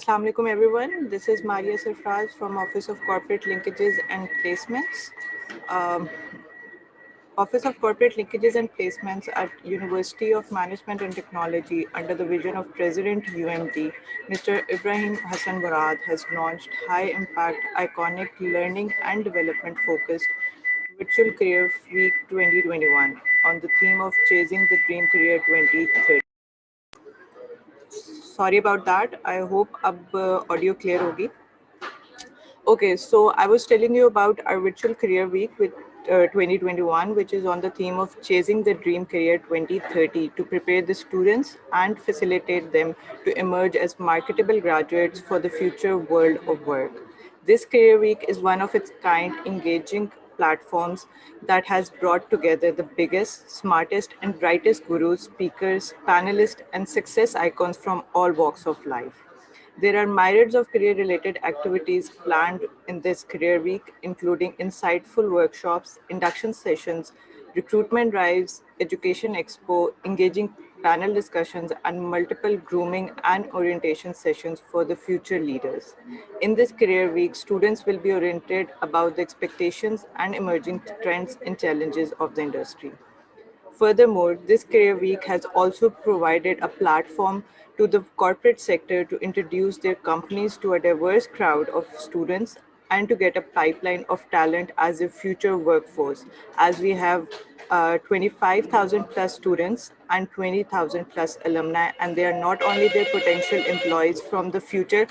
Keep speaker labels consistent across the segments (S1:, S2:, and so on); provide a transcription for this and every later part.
S1: Assalamu alaikum everyone. This is Maria Sarfraz from Office of Corporate Linkages and Placements. Um, Office of Corporate Linkages and Placements at University of Management and Technology under the vision of President UMT, Mr. Ibrahim Hassan Murad has launched high impact, iconic learning and development focused Virtual Career Week 2021 on the theme of Chasing the Dream Career 2030. Sorry about that. I hope अब audio clear होगी. Okay, so I was telling you about our virtual career week with 2021, which is on the theme of chasing the dream career 2030 to prepare the students and facilitate them to emerge as marketable graduates for the future world of work. This career week is one of its kind, engaging platforms that has brought together the biggest, smartest, and brightest gurus, speakers, panelists, and success icons from all walks of life. There are myriads of career related activities planned in this career week, including insightful workshops, induction sessions, recruitment drives, education expo, engaging panel discussions, and multiple grooming and orientation sessions for the future leaders. In this career week, students will be oriented about the expectations and emerging trends and challenges of the industry. Furthermore, this career week has also provided a platform to the corporate sector to introduce their companies to a diverse crowd of students and to get a pipeline of talent as a future workforce, as we have 25,000 plus students and 20,000 plus alumni, and they are not only their potential employees from the future,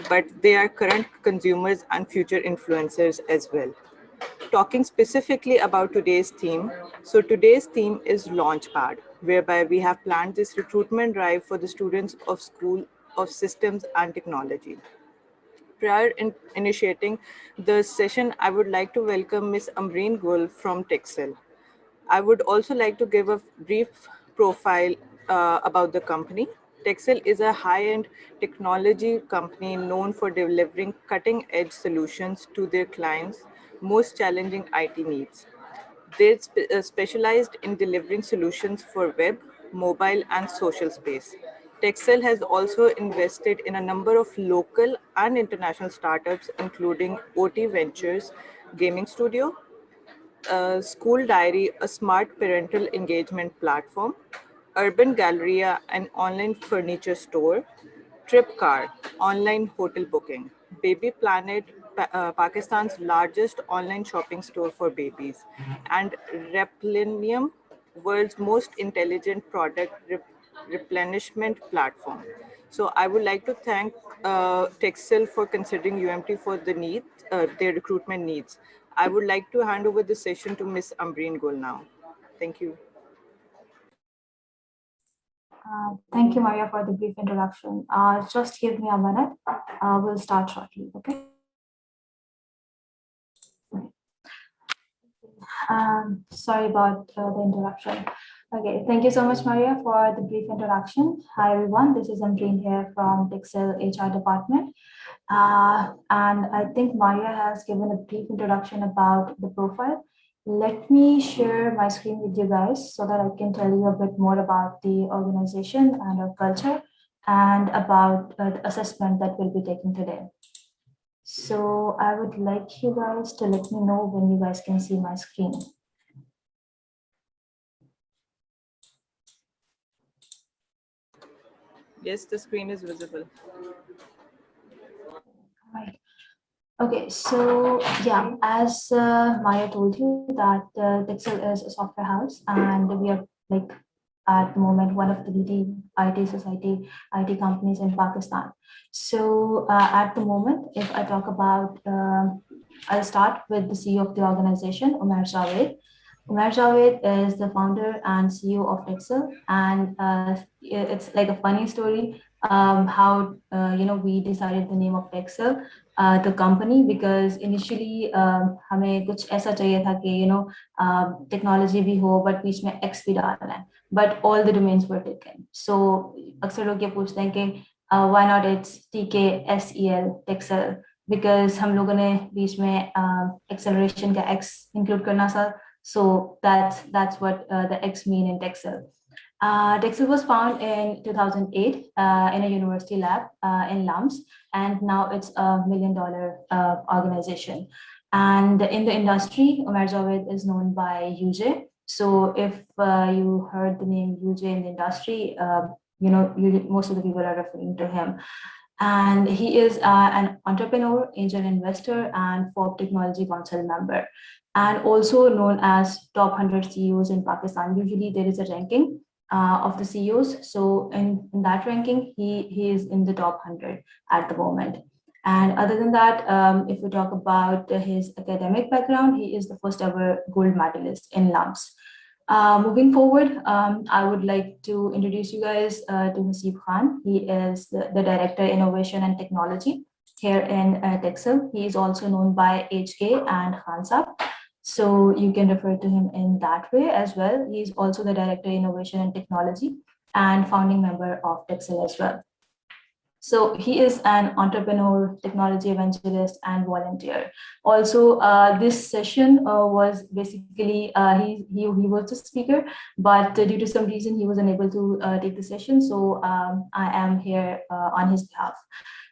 S1: but they are current consumers and future influencers as well. Talking specifically about today's theme. So today's theme is Launchpad, whereby we have planned this recruitment drive for the students of School of Systems and Technology. Prior initiating the session, I would like to welcome Ms. Amreen Gul from Texel. I would also like to give a brief profile about the company. Texel is a high-end technology company known for delivering cutting-edge solutions to their clients' most challenging IT needs. They're specialized in delivering solutions for web, mobile, and social space. Texel has also invested in a number of local and international startups, including OT Ventures, Gaming Studio, School Diary, a smart parental engagement platform, Urban Galleria, an online furniture store, Tripcar, online hotel booking, Baby Planet, Pakistan's largest online shopping store for babies, and Replenium, world's most intelligent product replenishment platform. So I would like to thank Texel for considering UMT for the need, their recruitment needs. I would like to hand over the session to Ms. Ambreen Gul now. Thank you.
S2: Thank you, Maria, for the brief introduction. Just give me a minute. We'll start shortly, okay? Sorry about the interruption. Okay, thank you so much, Maria, for the brief introduction. Hi, everyone. This is Amreen here from Texel HR department. And I think Maria has given a brief introduction about the profile. Let me share my screen with you guys so that I can tell you a bit more about the organization and our culture and about the assessment that we'll be taking today. So I would like you guys to let me know when you guys can see my screen.
S1: Yes, the screen is visible.
S2: Right. Okay, so yeah, as Maya told you that Dixel is a software house and we are like at the moment one of the leading IT companies in Pakistan. So at the moment, if I talk about, I'll start with the CEO of the organization, Umair Javed. Umair Javed is the founder and CEO of Dixel, and it's like a funny story how we decided the name of Dixel, the company, because initially हमें कुछ ऐसा चाहिए था कि technology भी हो but बीच में X भी डालना है, but all the domains were taken. So अक्सर लोग ये पूछते हैं कि why not it's TKSEL Texel, because हम लोगों ने बीच में acceleration का X include करना था, so that's what the X mean in Texel. Dexel was founded in 2008 in a university lab in LAMS, and now it's a $1 million organization. And in the industry, Omer Javed is known by UJ. So if you heard the name UJ in the industry, most of the people are referring to him. And he is an entrepreneur, angel investor, and Forbes Technology Council member, and also known as top 100 CEOs in Pakistan. Usually, there is a ranking of the CEOs. So in that ranking, he is in the top 100 at the moment. And other than that, if we talk about his academic background, he is the first ever gold medalist in LAMS. Moving forward, I would like to introduce you guys to Hasib Khan. He is the Director Innovation and Technology here in Dexel. He is also known by HK and Khansab. So you can refer to him in that way as well. He's also the Director Innovation and Technology and founding member of Dexel as well. So he is an entrepreneur, technology evangelist, and volunteer. Also, this session was basically he was the speaker, but due to some reason he was unable to take the session. So I am here on his behalf.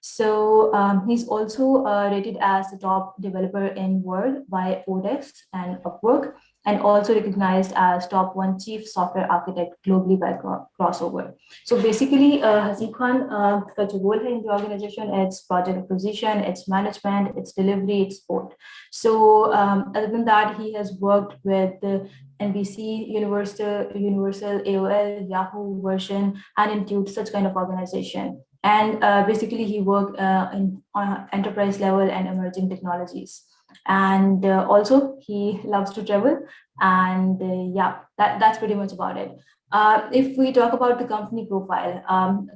S2: So he's also rated as the top developer in world by Odex and Upwork, and also recognized as top 1 chief software architect globally by Crossover. So basically, Hasib Khan का जो role है in the organization, it's project acquisition, it's management, it's delivery, it's support. So other than that, he has worked with the NBC, Universal, AOL, Yahoo, Version, and Intuit, such kind of organization. And basically, he worked in enterprise level and emerging technologies. And also, he loves to travel. And yeah, that's pretty much about it. If we talk about the company profile,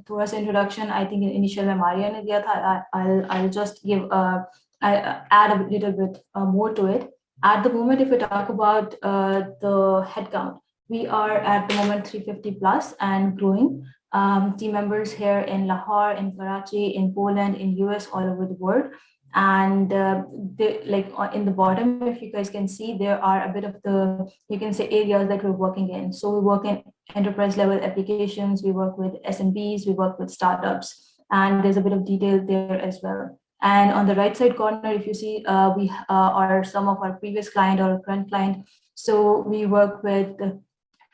S2: थोड़ा सा introduction, I think initial में Maria ने दिया था. I'll just add a little bit more to it. At the moment, if we talk about the headcount, we are at the moment 350 plus and growing. Team members here in Lahore, in Karachi, in Poland, in US, all over the world. And in the bottom, if you guys can see, there are a bit of the, you can say, areas that we're working in. So we work in enterprise level applications, we work with SMBs, we work with startups, and there's a bit of detail there as well. And on the right side corner, if you see, we are some of our previous client or current client. So we work with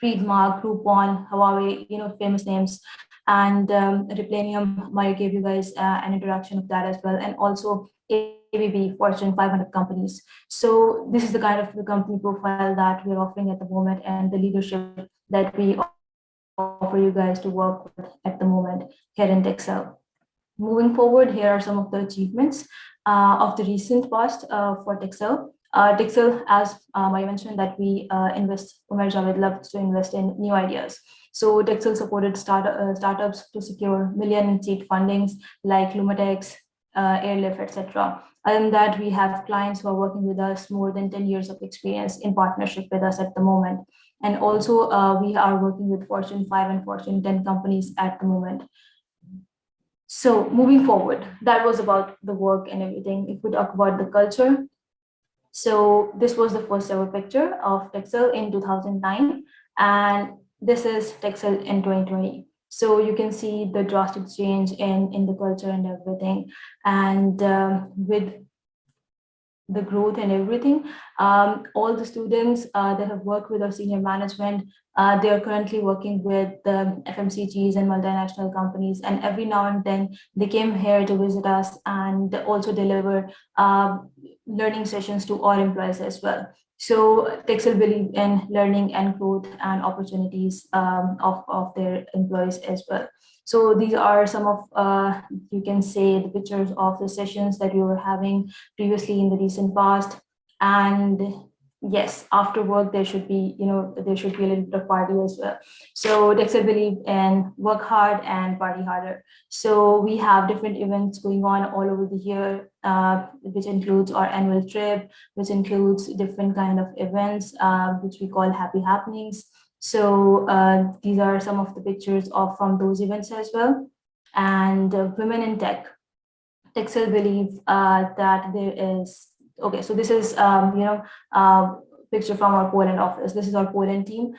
S2: Freedmark, Groupon, Huawei, famous names, and Replanium. Maya gave you guys an introduction of that as well, and also ABB, Fortune 500 companies. So this is the kind of the company profile that we're offering at the moment, and the leadership that we offer you guys to work with at the moment here in Dexel. Moving forward, here are some of the achievements of the recent past for Dexel. Dexel, as I mentioned, that we invest, Omer Javed loves to invest in new ideas. So Dexel supported startups to secure million seed fundings like Lumatex, Airlift, etc. Other than that, we have clients who are working with us more than 10 years of experience in partnership with us at the moment. And also, we are working with Fortune 5 and Fortune 10 companies at the moment. So moving forward, that was about the work and everything. If we talk about the culture, so this was the first ever picture of Dexel in 2009, and this is Dexel in 2020. So you can see the drastic change in the culture and everything. And with the growth and everything, all the students that have worked with our senior management, they are currently working with the FMCGs and multinational companies, and every now and then they came here to visit us and also deliver learning sessions to our employees as well. So Dexel believe in learning and growth and opportunities of their employees as well. So these are some of, you can say, the pictures of the sessions that we were having previously in the recent past. And yes, after work, there should be, there should be a little bit of party as well. So Dexel believe in work hard and party harder. So we have different events going on all over the year, which includes our annual trip, which includes different kind of events, which we call happy happenings. So these are some of the pictures from those events as well. And women in tech. Dexel believe that there is, okay, so this is, picture from our Poland office. This is our Poland team,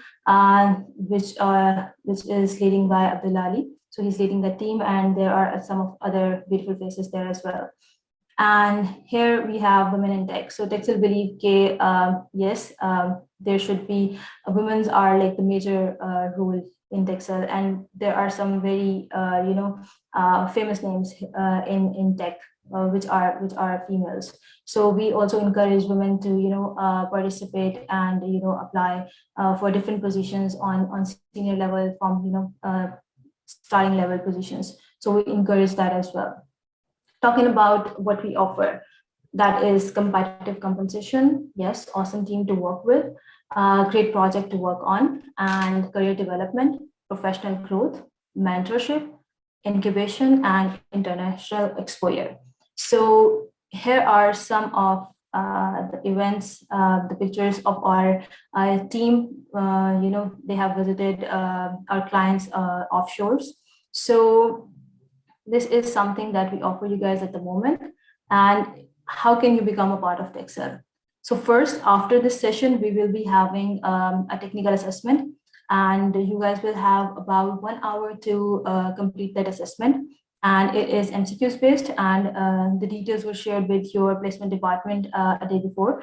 S2: which is leading by Abdul Ali. So he's leading the team, and there are some of other beautiful faces there as well. And here we have women in tech. So Texel believe yes, there should be women's are like the major role in Texel, and there are some very famous names in tech. Which are females. So we also encourage women to participate and apply for different positions on senior level from starting level positions. So we encourage that as well. Talking about what we offer, that is competitive compensation. Yes, awesome team to work with, great project to work on, and career development, professional growth, mentorship, incubation, and international exposure. So here are some of the events, the pictures of our team. They have visited our clients' offshores. So this is something that we offer you guys at the moment. And how can you become a part of Texel? So first, after this session, we will be having a technical assessment, and you guys will have about 1 hour to complete that assessment. And it is MCQs based, and the details were shared with your placement department a day before.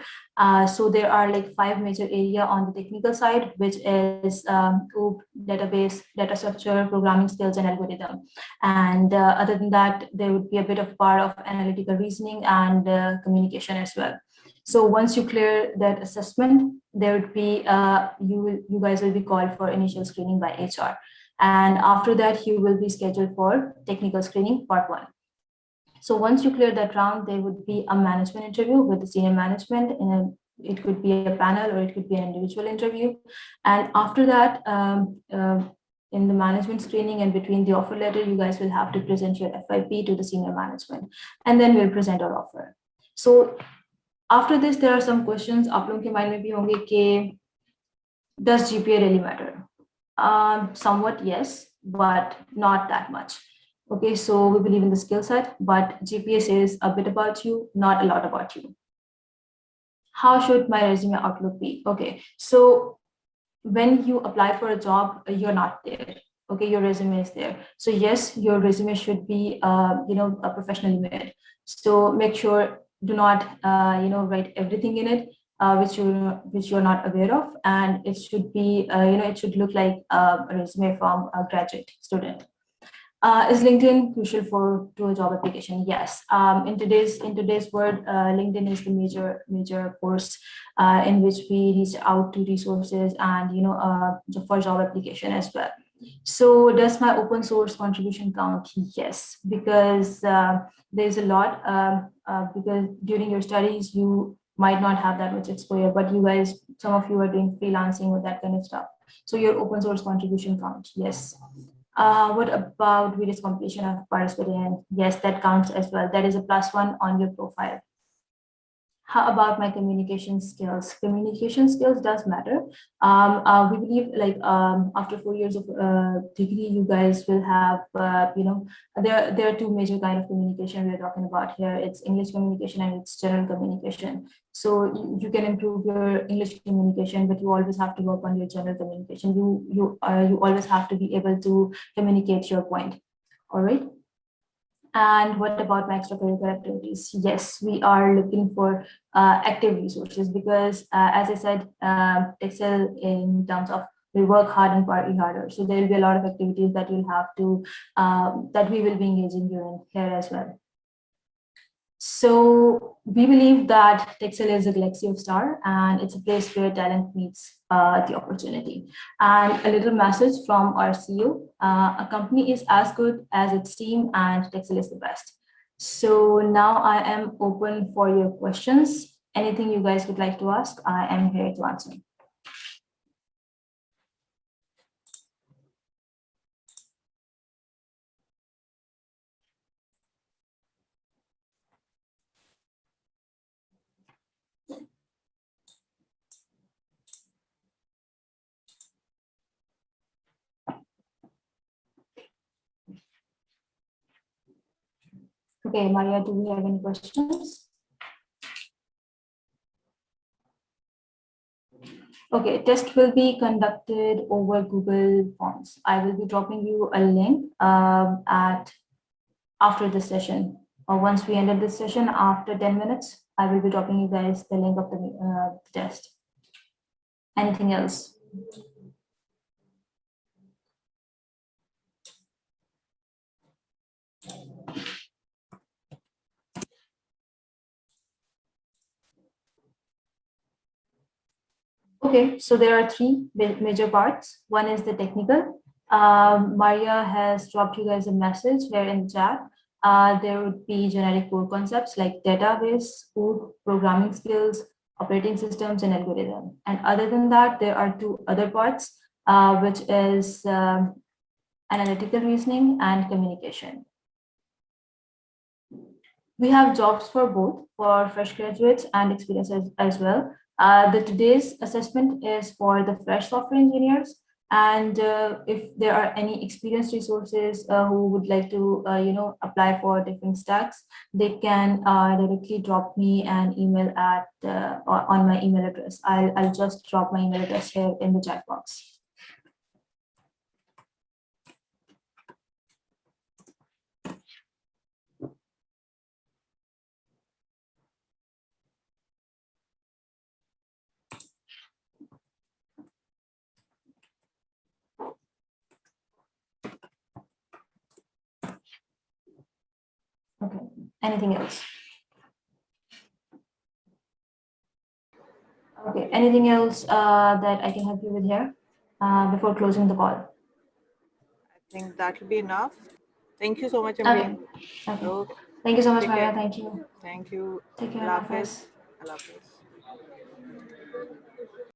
S2: So there are like 5 major area on the technical side, which is OOP, database, data structure, programming skills, and algorithm. And other than that, there would be a bit of part of analytical reasoning and communication as well. So once you clear that assessment, there would be you guys will be called for initial screening by HR. And after that, you will be scheduled for technical screening part 1. So once you clear that round, there would be a management interview with the senior management. It could be a panel or it could be an individual interview. And after that, in the management screening and between the offer letter, you guys will have to present your FYP to the senior management, and then we'll present our offer. So after this, there are some questions. आप लोगों के mind में भी होंगे कि does GPA really matter? Somewhat yes, but not that much. Okay, so we believe in the skill set, but GPA says a bit about you, not a lot about you. How should my resume outlook be? Okay, so when you apply for a job, you're not there. Okay, your resume is there. So yes, your resume should be, a professionally made. So make sure do not, write everything in it. Which you're not aware of, and it should be it should look like a resume from a graduate student. Is LinkedIn crucial to a job application? Yes. In today's world, LinkedIn is the major course in which we reach out to resources and for job application as well. So does my open source contribution count? Yes, because there's a lot because during your studies you might not have that much exposure, but you guys, some of you are doing freelancing with that kind of stuff. So your open source contribution counts, yes. What about various completion of participating? Yes, that counts as well. That is a +1 on your profile. How about my communication skills? Communication skills does matter. We believe after 4 years of degree, you guys will have, there are 2 major kind of communication we're talking about here. It's English communication and it's general communication. So you can improve your English communication, but you always have to work on your general communication. You always have to be able to communicate your point. All right. And what about my extracurricular activities? Yes, we are looking for active resources because, as I said, Excel in terms of we work hard and party harder. So there will be a lot of activities that you'll have to, that we will be engaging you in here as well. So we believe that Texel is a galaxy of star, and it's a place where talent meets the opportunity. And a little message from our CEO, a company is as good as its team, and Texel is the best. So now I am open for your questions. Anything you guys would like to ask, I am here to answer. Okay, Maria, do we have any questions? Okay, test will be conducted over Google Forms. I will be dropping you a link at after this session. Or once we ended this session, after 10 minutes, I will be dropping you guys the link of the test. Anything else? Okay, so there are three major parts. One is the technical. Maria has dropped you guys a message here in the chat. There would be generic core concepts like database, code, programming skills, operating systems, and algorithm. And other than that, there are two other parts, which is analytical reasoning and communication. We have jobs for both, for fresh graduates and experienced as well. The today's assessment is for the fresh software engineers, and if there are any experienced resources who would like to apply for different stacks, they can directly drop me an email at on my email address. I'll just drop my email address here in the chat box. Okay, anything else? Okay, anything else that I can help you with here before closing the call?
S1: I think that will be enough. Thank you so much,
S2: Okay.
S1: Amreen.
S2: Okay.
S1: Okay.
S2: Thank you so much,
S1: Take
S2: Maria.
S1: care.
S2: Thank you.
S1: Thank you.
S2: Take care.
S1: Allah
S2: Allah
S1: Hafiz.
S2: Hafiz.
S1: Allah Hafiz.